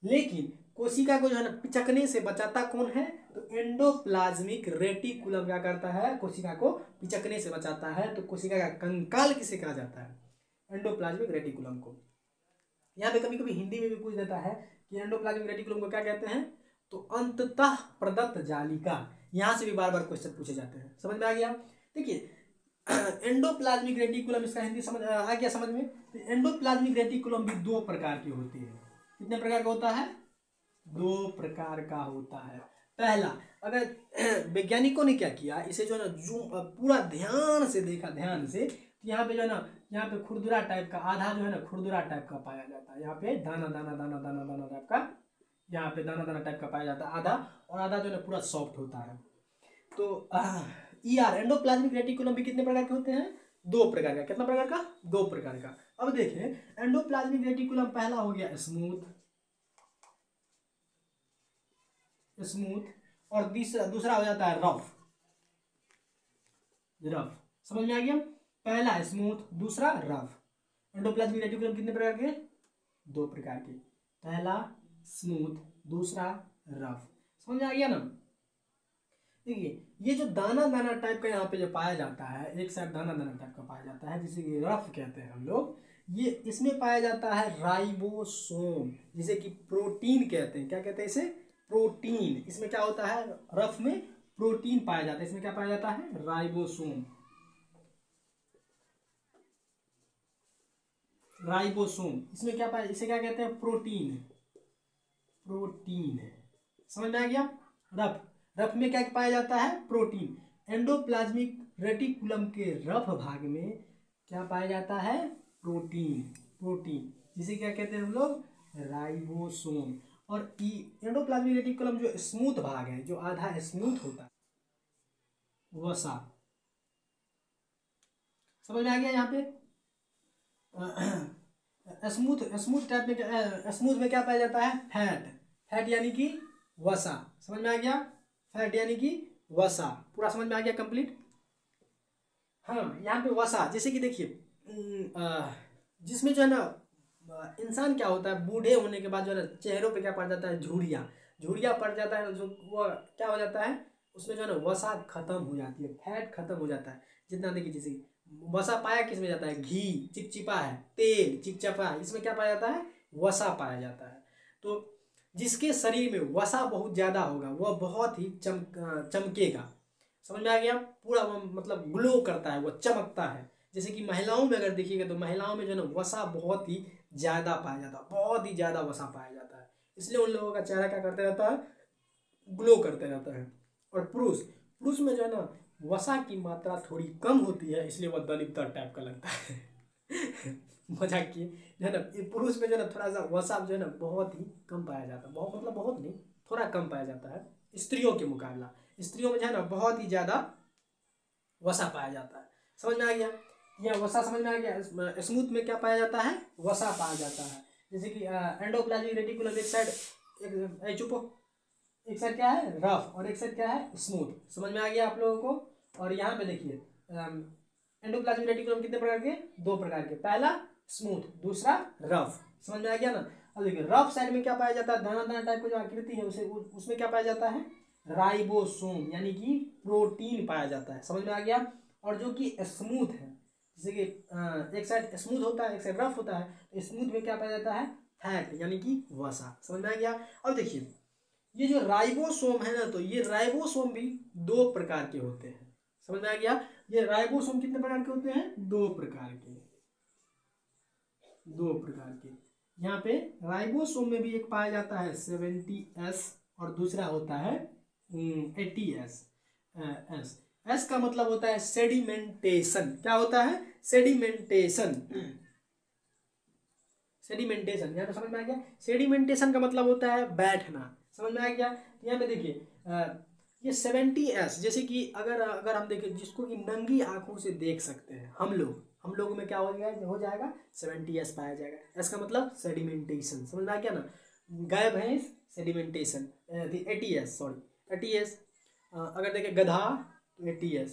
लेकिन कोशिका को जो है ना पिचकने से बचाता कौन है? तो एंडोप्लाज्मिक रेटिकुलम क्या करता है? कोशिका को पिचकने से बचाता है। तो कोशिका का कंकाल किसे कहा जाता है? एंडोप्लाज्मिक रेटिकुलम को। यहाँ पे कभी कभी हिंदी में भी पूछ देता है कि एंडोप्लाज्मिक रेटिकुलम को क्या कहते हैं? तो अंततः प्रदत्त जालिका। यहाँ से भी बार बार क्वेश्चन पूछे जाते हैं। समझ में आ गया? देखिए एंडोप्लाज्मिक रेटिकुलम, इसका हिंदी समझ आ गया समझ में? तो एंडोप्लाज्मिक रेटिकुलम भी दो प्रकार की होती है। कितने प्रकार का होता है? दो प्रकार का होता है। पहला, अगर वैज्ञानिकों ने क्या किया, इसे जो है ना जूम पूरा ध्यान से देखा, ध्यान से, तो यहाँ पे जो है ना, यहाँ पे खुरदुरा टाइप का आधा जो है ना खुरदुरा टाइप का पाया जाता है। यहाँ पे दाना दाना दाना दाना दाना टाइप का, यहाँ पे दाना दाना टाइप का पाया जाता है आधा, और आधा जो है ना पूरा सॉफ्ट होता है। तो ER एंडोप्लाज्मिक रेटिकुलम भी कितने प्रकार के होते हैं? दो प्रकार का। कितना प्रकार का? दो प्रकार का। अब देखिए एंडोप्लाज्मिक रेटिकुलम पहला हो गया स्मूथ, और दूसरा हो जाता है रफ। समझ में आ गया? पहला स्मूथ, दूसरा रफ। एंडोप्लाज्मिक रेटिकुलम कितने प्रकार के? दो प्रकार के। पहला स्मूथ, दूसरा रफ। समझ में आ गया ना? देखिए ये जो दाना दाना टाइप का यहाँ पे जो पाया जाता है, एक साइड दाना दाना टाइप का पाया जाता है, जिसे कि रफ कहते हैं हम लोग, ये इसमें पाया जाता है राइबोसोम, जिसे कि प्रोटीन कहते हैं। क्या कहते हैं इसे? प्रोटीन। इसमें क्या होता है? रफ में प्रोटीन पाया जाता है। इसमें क्या पाया जाता है? राइबोसोम। इसमें क्या पाया? इसे क्या कहते हैं? प्रोटीन। समझ में आ गया? रफ में क्या पाया जाता है? प्रोटीन। एंडोप्लाज्मिक रेटिकुलम के रफ भाग में क्या पाया जाता है? प्रोटीन, जिसे क्या कहते हैं हम लोग? राइबोसोम। और एंडोप्लाज्मिक रेटिकुलम जो स्मूथ भाग है, जो आधा स्मूथ होता है, वसा। समझ में आ गया? यहाँ पे स्मूथ टाइप में, स्मूथ में क्या पाया जाता है? फैट यानी कि वसा। समझ में आ गया? फैट यानी कि वसा। पूरा समझ में आ गया? कंप्लीट। हाँ, यहाँ पे वसा, जैसे कि देखिए जिसमें जो है ना इंसान क्या होता है, बूढ़े होने के बाद जो है ना चेहरों पे क्या पड़ जाता है? झुर्रियाँ पड़ जाता है, जो वो क्या हो जाता है, उसमें जो है ना वसा खत्म हो जाती है, फैट खत्म हो जाता है। जितना देखिए, जैसे वसा पाया किस में जाता है? घी चिपचिपा है, तेल चिपचिपा है, इसमें क्या पाया जाता है? वसा पाया जाता है। तो जिसके शरीर में वसा बहुत ज़्यादा होगा वह बहुत ही चमकेगा। समझ में आ गया? पूरा मतलब ग्लो करता है, वो चमकता है। जैसे कि महिलाओं में अगर देखिएगा तो महिलाओं में जो है ना वसा बहुत ही ज़्यादा पाया जाता है, बहुत ही ज़्यादा वसा पाया जाता है। इसलिए उन लोगों का चेहरा क्या करते रहता है? ग्लो करते रहता है। और पुरुष में जो है ना वसा की मात्रा थोड़ी कम होती है, इसलिए वह दलितर टाइप का लगता है। मजाक किए, जो है ना पुरुष में जो है ना थोड़ा सा वसा जो है ना बहुत ही कम पाया जाता है। बहुत मतलब बहुत नहीं, थोड़ा कम पाया जाता है स्त्रियों के मुकाबला। स्त्रियों में जो है ना बहुत ही ज़्यादा वसा पाया जाता है। समझ में आ गया? यह वसा समझ में आ गया? स्मूथ में क्या पाया जाता है? वसा पाया जाता है। जैसे कि एंडोप्लाज्मिक रेटिकुलम एक साइड चुपो, एक साइड क्या है? रफ, और एक साइड क्या है? स्मूथ। समझ में आ गया आप लोगों को? और यहाँ पे देखिए एंडोप्लाज्मिक रेटिकुलम कितने प्रकार के? दो प्रकार के। पहला स्मूथ, दूसरा रफ। समझ में आ गया ना? अब देखिए रफ साइड में क्या पाया जाता है? दाना दाना टाइप की जो आकृति है उसमें क्या पाया जाता है? राइबोसोम यानी कि प्रोटीन पाया जाता है। समझ में आ गया? और जो कि स्मूथ है, जैसे कि एक साइड स्मूथ होता है, एक साइड रफ होता है, तो स्मूथ में क्या पाया जाता है? फैट यानी कि वसा। समझ में आ गया? अब देखिए ये जो राइबोसोम है ना, तो ये राइबोसोम भी दो प्रकार के होते हैं। समझ में आ गया? ये राइबोसोम कितने प्रकार के होते हैं? दो प्रकार के। यहाँ पे राइबोसोम में भी एक पाया जाता है 70S और दूसरा होता है 80S। एस का मतलब होता है सेडिमेंटेशन। क्या होता है? सेडिमेंटेशन। यहाँ पे समझ में आ गया? सेडिमेंटेशन का मतलब होता है बैठना। समझ में आ गया? यहाँ पे देखिए ये 70S, जैसे कि अगर हम देखें जिसको कि नंगी आंखों से देख सकते हैं हम लोगों में क्या हो जाएगा? 70S पाया जाएगा। एस का मतलब सेडिमेंटेशन। समझ में आ गया ना? गाय भैंस सेडिमेंटेशन, 80S। अगर देखें गधा तो 80S,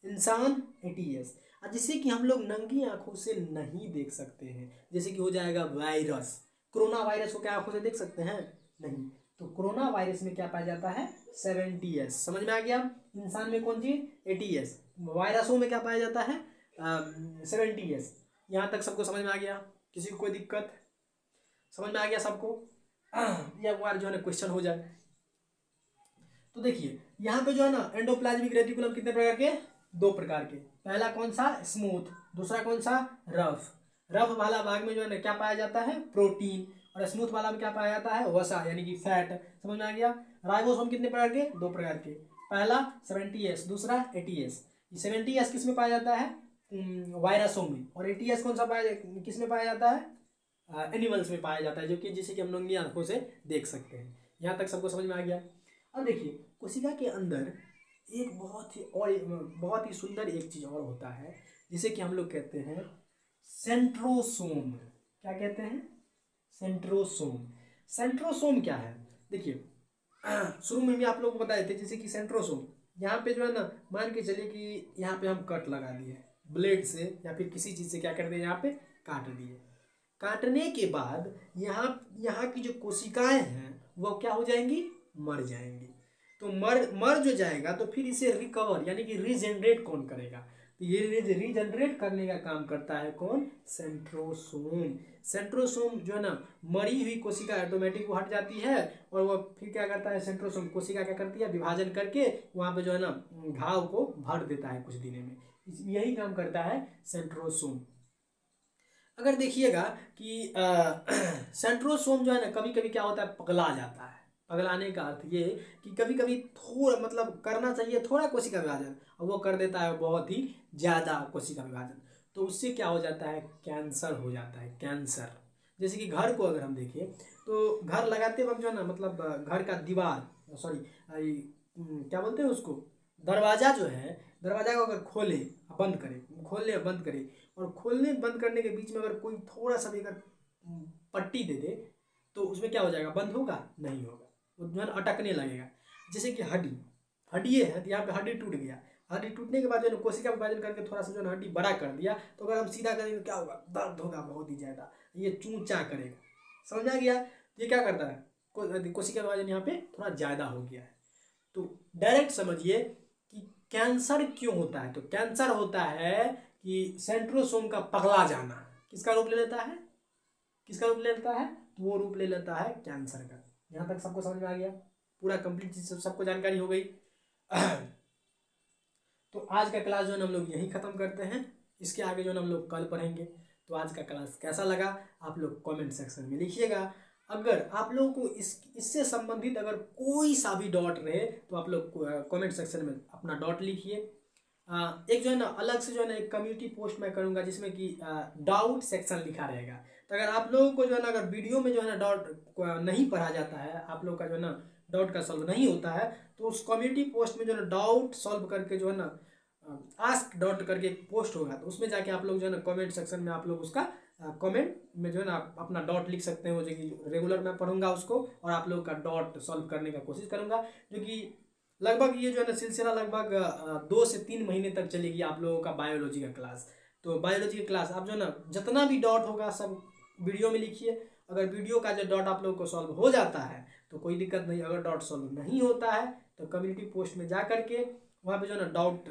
इंसान 80S। और जिसे कि हम लोग नंगी आंखों से नहीं देख सकते हैं, जैसे कि हो जाएगा वायरस। कोरोना वायरस को क्या आंखों से देख सकते हैं? नहीं। तो कोरोना वायरस में क्या पाया जाता है? 70S। समझ में आ गया? इंसान में कौन चीज? 80S। वायरसों में क्या पाया जाता है? 70S। यहाँ तक सबको समझ में आ गया? किसी को कोई दिक्कत? समझ में आ गया सबको? या बार जो है ना क्वेश्चन हो जाए। तो देखिए यहाँ पे जो है ना एंडोप्लाज्मिक रेटिकुलम कितने प्रकार के? 2 प्रकार के। पहला कौन सा? स्मूथ। दूसरा कौन सा? रफ। रफ वाला भाग में जो है ना क्या पाया जाता है? प्रोटीन। और स्मूथ वाला में क्या पाया जाता है? वसा यानी कि फैट। समझ में आ गया? राइबोसोम कितने प्रकार के? 2 प्रकार के। पहला 70S, दूसरा 80S। 70S किस में पाया जाता है? वायरसों में। और 80S कौन सा पाया, किस में पाया जाता है? एनिमल्स में पाया जाता है, जो कि जिसे कि हम लोग की आंखों से देख सकते हैं। यहाँ तक सबको समझ में आ गया? अब देखिए कोशिका के अंदर एक बहुत ही सुंदर एक चीज और होता है, जिसे कि हम लोग कहते हैं सेंट्रोसोम। क्या कहते हैं? सेंट्रोसोम। सेंट्रोसोम क्या है? देखिए शुरू में भी आप लोग को बताए थे, जैसे कि सेंट्रोसोम यहाँ पे जो है ना, मान के चलिए कि यहाँ पे हम कट लगा दिए ब्लेड से या फिर किसी चीज से, क्या कर दिए यहाँ पे काट दिए। काटने के बाद यहाँ यहाँ की जो कोशिकाएं हैं वो क्या हो जाएंगी? मर जाएंगी। तो मर जो जाएगा तो फिर इसे रिकवर यानी कि रीजनरेट कौन करेगा? तो ये रीजनरेट करने का काम करता है कौन? सेंट्रोसोम। सेंट्रोसोम जो है ना, मरी हुई कोशिका ऑटोमेटिक वो हट जाती है और वो फिर क्या करता है? सेंट्रोसोम कोशिका क्या करती है? विभाजन करके वहाँ पे जो है ना घाव को भर देता है कुछ दिनों में। यही काम करता है सेंट्रोसोम। अगर देखिएगा कि सेंट्रोसोम जो है ना कभी कभी क्या होता है? पगला जाता है। पगलाने का अर्थ ये कि कभी कभी थोड़ा मतलब करना चाहिए थोड़ा कोशिका विभाजन और वो कर देता है बहुत ही ज़्यादा कोशिका विभाजन, तो उससे क्या हो जाता है? कैंसर हो जाता है। कैंसर जैसे कि घर को अगर हम देखें तो घर लगाते वक्त जो है ना, मतलब घर का दीवार, सॉरी क्या बोलते हैं उसको, दरवाजा जो है, दरवाजा को अगर खोले बंद करे, खोलने बंद करे, और खोलने बंद करने के बीच में अगर कोई थोड़ा सा भी अगर पट्टी दे दे तो उसमें क्या हो जाएगा? बंद होगा? नहीं होगा, वो जो है अटकने लगेगा। जैसे कि हड्डी है तो यहाँ पे हड्डी टूट गया, हड्डी टूटने के बाद जो है कोशिका विभाजन करके थोड़ा सा जो है हड्डी बड़ा कर दिया, तो अगर हम सीधा करेंगे क्या होगा? दर्द होगा बहुत ही ज़्यादा, ये चूंचा करेगा। समझ आ गया? ये क्या करता है? कोशिका विभाजन यहाँ पे थोड़ा ज़्यादा हो गया है। तो डायरेक्ट समझिए कि कैंसर क्यों होता है? तो कैंसर होता है कि सेंट्रोसोम का पगला जाना। किसका रूप ले लेता है? किसका रूप ले लेता है? तो वो रूप ले लेता है कैंसर का। यहाँ तक सबको समझ में आ गया? पूरा कंप्लीट चीज सबको जानकारी हो गई। तो आज का क्लास जो है हम लोग यहीं खत्म करते हैं। इसके आगे जो है हम लोग कल पढ़ेंगे। तो आज का क्लास कैसा लगा आप लोग कमेंट सेक्शन में लिखिएगा। अगर आप लोगों को इससे संबंधित अगर कोई सा भी डाउट रहे तो आप लोग कमेंट सेक्शन में अपना डाउट लिखिए। एक जो है ना अलग से जो है ना एक कम्युनिटी पोस्ट मैं करूँगा जिसमें कि डाउट सेक्शन लिखा रहेगा। तो अगर आप लोगों को जो है ना अगर वीडियो में जो है ना डाउट नहीं पढ़ा जाता है, आप लोग का जो है ना डाउट का सॉल्व नहीं होता है, तो उस कम्युनिटी पोस्ट में जो है ना डाउट सॉल्व करके जो है ना आस्क डाउट करके एक पोस्ट होगा, तो उसमें जाके आप लोग जो है ना कमेंट सेक्शन में आप लोग उसका कमेंट में जो है ना अपना डाउट लिख सकते हैं। वो जो कि रेगुलर मैं पढ़ूंगा उसको और आप लोग का डाउट सॉल्व करने का कोशिश करूंगा, जो कि लगभग ये जो है ना सिलसिला लगभग 2 से 3 महीने तक चलेगी आप लोगों का बायोलॉजी का क्लास। तो बायोलॉजी का क्लास आप जो है ना जितना भी डाउट होगा सब वीडियो में लिखिए। अगर वीडियो का जो डाउट आप लोगों को सॉल्व हो जाता है तो कोई दिक्कत नहीं, अगर डाउट सॉल्व नहीं होता है तो कम्युनिटी पोस्ट में जा करके वहाँ पे जो है ना डाउट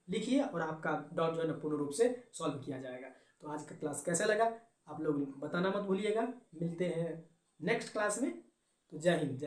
लिखिए और आपका डाउट जो है ना पूर्ण रूप से सॉल्व किया जाएगा। तो आज का क्लास कैसा लगा आप लोग बताना मत भूलिएगा। मिलते हैं नेक्स्ट क्लास में। तो जय हिंद।